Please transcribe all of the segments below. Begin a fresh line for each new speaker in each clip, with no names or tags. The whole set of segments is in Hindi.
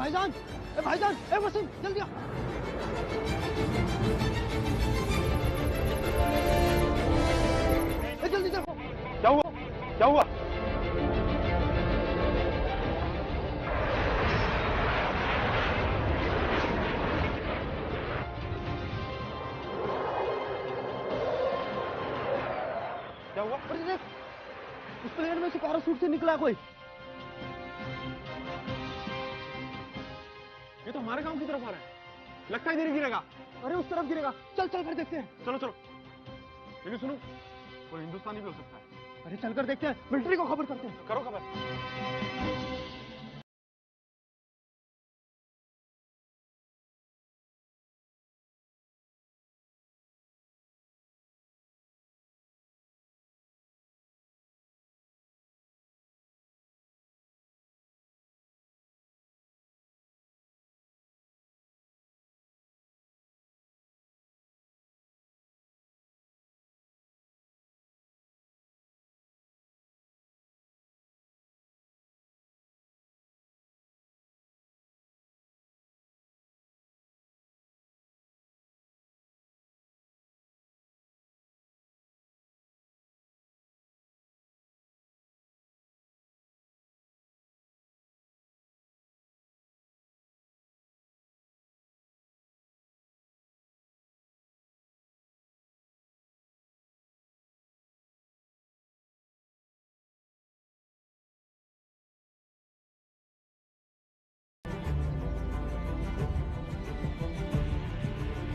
भाईजान, भाईजान, वसीम जल्दी आ। जल्दी देखो।
क्या हुआ? क्या हुआ? क्या हुआ?
अरे देख, उस प्लेन में से पैराशूट से निकला कोई।
ये तो हमारे गांव की तरफ आ रहा है, लगता है इधर ही गिरेगा।
अरे उस तरफ गिरेगा, चल चल कर देखते हैं।
चलो चलो। लेकिन सुनो, कोई हिंदुस्तानी भी हो सकता है।
अरे चलकर देखते हैं, मिलिट्री को खबर करते हैं।
करो खबर।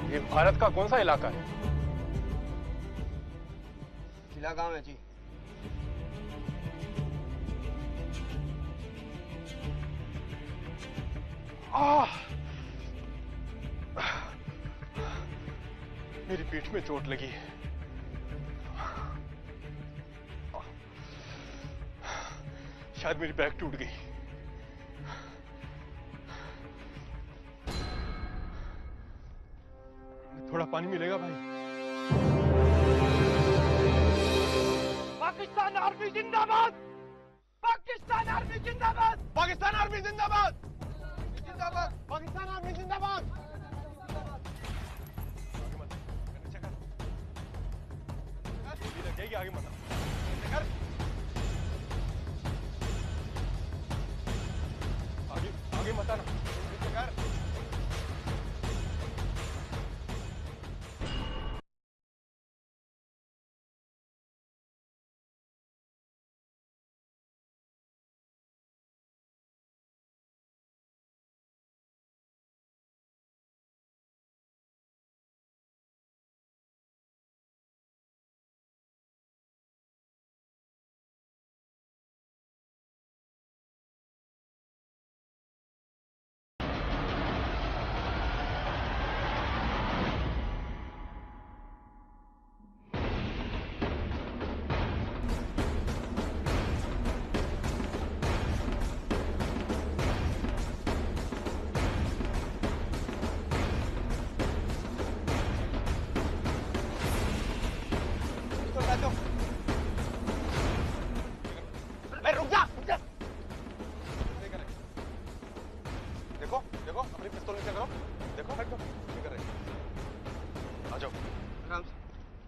ये भारत का कौन सा इलाका है?
किला गांव है जी।
मेरी पीठ में चोट लगी है। शायद मेरी बैक टूट गई। थोड़ा पानी मिलेगा भाई?
पाकिस्तान आर्मी जिंदाबाद! पाकिस्तान आर्मी जिंदाबाद!
पाकिस्तान आर्मी जिंदाबाद! जिंदाबाद! पाकिस्तान आर्मी जिंदाबाद! आगे मत आगे आगे मत आना।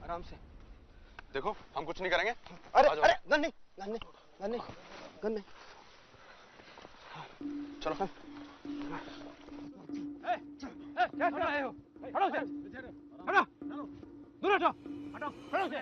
आराम से
देखो, हम कुछ नहीं करेंगे।
अरे अरे गन नहीं, गन नहीं, गन नहीं, गन नहीं।
चलो।
क्या कर रहे हो? हटो से, हटो, दूर हटो, हटो, हटो से।